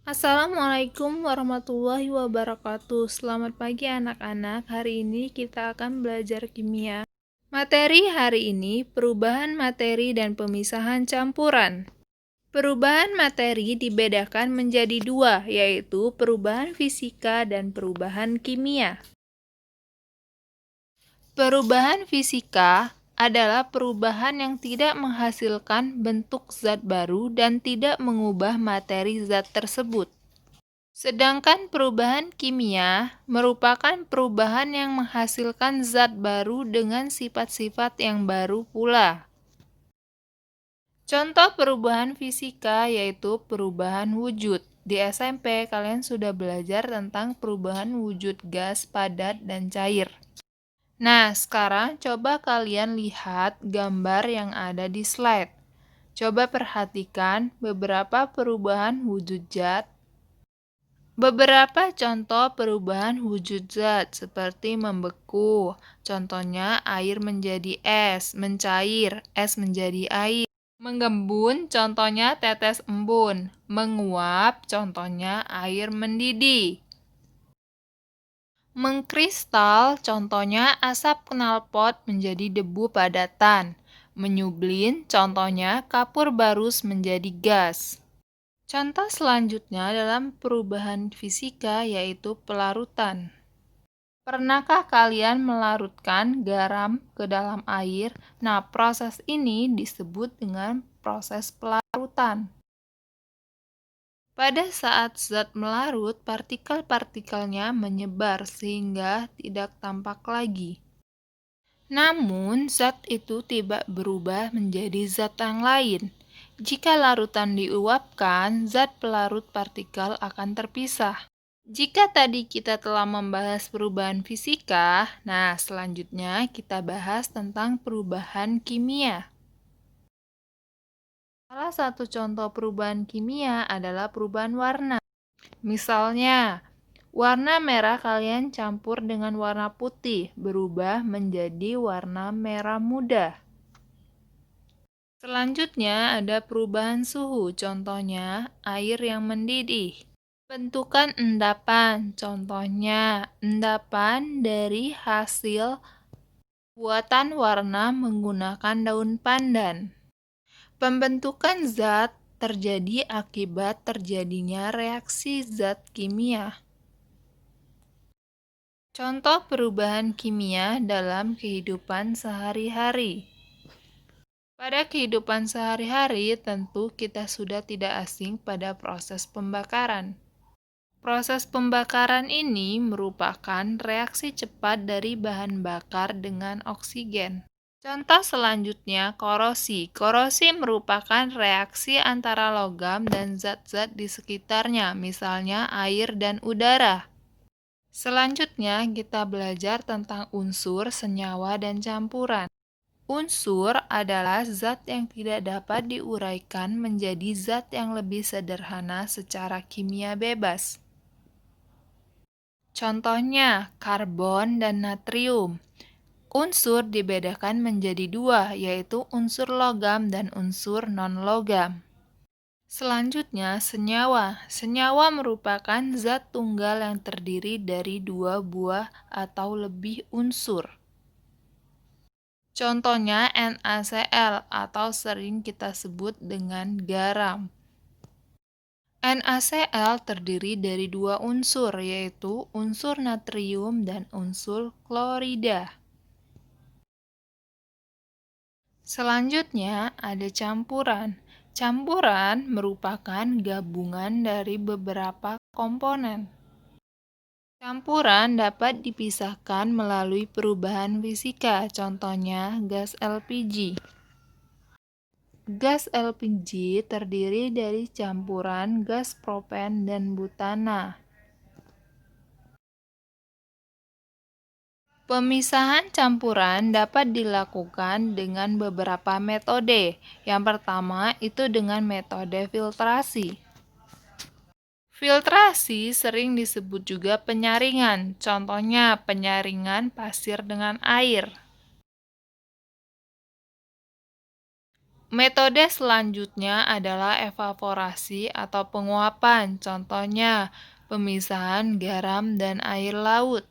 Assalamualaikum warahmatullahi wabarakatuh. Selamat pagi anak-anak. Hari ini kita akan belajar kimia. Materi hari ini perubahan materi dan pemisahan campuran. Perubahan materi dibedakan menjadi dua, yaitu perubahan fisika dan perubahan kimia. Perubahan fisika adalah perubahan yang tidak menghasilkan bentuk zat baru dan tidak mengubah materi zat tersebut. Sedangkan perubahan kimia merupakan perubahan yang menghasilkan zat baru dengan sifat-sifat yang baru pula. Contoh perubahan fisika yaitu perubahan wujud. Di SMP kalian sudah belajar tentang perubahan wujud gas, padat, dan cair. Nah, sekarang coba kalian lihat gambar yang ada di slide. Coba perhatikan beberapa perubahan wujud zat. Beberapa contoh perubahan wujud zat seperti membeku, contohnya air menjadi es, mencair, es menjadi air. Menggembun, contohnya tetes embun. Menguap, contohnya air mendidih. Mengkristal, contohnya asap knalpot menjadi debu padatan. Menyublin, contohnya kapur barus menjadi gas. Contoh selanjutnya dalam perubahan fisika yaitu pelarutan. Pernahkah kalian melarutkan garam ke dalam air? Nah, proses ini disebut dengan proses pelarutan. Pada saat zat melarut, partikel-partikelnya menyebar sehingga tidak tampak lagi. Namun, zat itu tidak berubah menjadi zat yang lain. Jika larutan diuapkan, zat pelarut partikel akan terpisah. Jika tadi kita telah membahas perubahan fisika, nah selanjutnya kita bahas tentang perubahan kimia. Salah satu contoh perubahan kimia adalah perubahan warna. Misalnya, warna merah kalian campur dengan warna putih, berubah menjadi warna merah muda. Selanjutnya ada perubahan suhu, contohnya air yang mendidih. Bentukan endapan, contohnya endapan dari hasil buatan warna menggunakan daun pandan. Pembentukan zat terjadi akibat terjadinya reaksi zat kimia. Contoh perubahan kimia dalam kehidupan sehari-hari. Pada kehidupan sehari-hari, tentu kita sudah tidak asing pada proses pembakaran. Proses pembakaran ini merupakan reaksi cepat dari bahan bakar dengan oksigen. Contoh selanjutnya, korosi. Korosi merupakan reaksi antara logam dan zat-zat di sekitarnya, misalnya air dan udara. Selanjutnya, kita belajar tentang unsur, senyawa, dan campuran. Unsur adalah zat yang tidak dapat diuraikan menjadi zat yang lebih sederhana secara kimia bebas. Contohnya, karbon dan natrium. Unsur dibedakan menjadi dua, yaitu unsur logam dan unsur non-logam. Selanjutnya, senyawa. Senyawa merupakan zat tunggal yang terdiri dari dua buah atau lebih unsur. Contohnya NaCl atau sering kita sebut dengan garam. NaCl terdiri dari dua unsur, yaitu unsur natrium dan unsur klorida. Selanjutnya ada campuran. Campuran merupakan gabungan dari beberapa komponen. Campuran dapat dipisahkan melalui perubahan fisika, contohnya gas LPG. Gas LPG terdiri dari campuran gas propen dan butana. Pemisahan campuran dapat dilakukan dengan beberapa metode. Yang pertama itu dengan metode filtrasi. Filtrasi sering disebut juga penyaringan, contohnya penyaringan pasir dengan air. Metode selanjutnya adalah evaporasi atau penguapan, contohnya pemisahan garam dan air laut.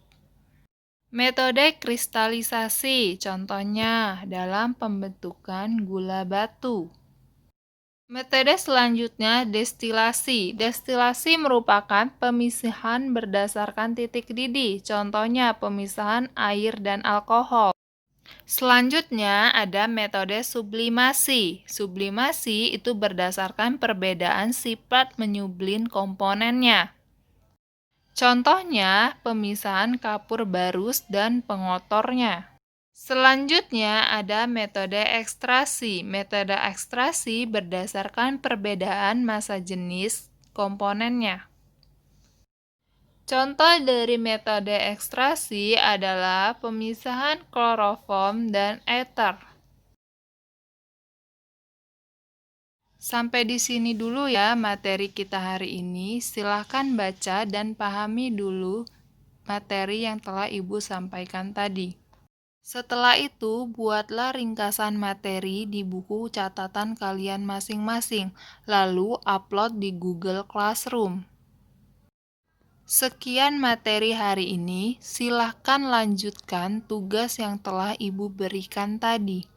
Metode kristalisasi, contohnya dalam pembentukan gula batu. Metode selanjutnya destilasi. Destilasi merupakan pemisahan berdasarkan titik didih, contohnya pemisahan air dan alkohol. Selanjutnya ada metode sublimasi. Sublimasi itu berdasarkan perbedaan sifat menyublin komponennya. Contohnya pemisahan kapur barus dan pengotornya. Selanjutnya ada metode ekstrasi. Metode ekstrasi berdasarkan perbedaan massa jenis komponennya. Contoh dari metode ekstrasi adalah pemisahan kloroform dan ether. Sampai di sini dulu ya materi kita hari ini. Silahkan baca dan pahami dulu materi yang telah Ibu sampaikan tadi. Setelah itu, buatlah ringkasan materi di buku catatan kalian masing-masing, lalu upload di Google Classroom. Sekian materi hari ini, silahkan lanjutkan tugas yang telah Ibu berikan tadi.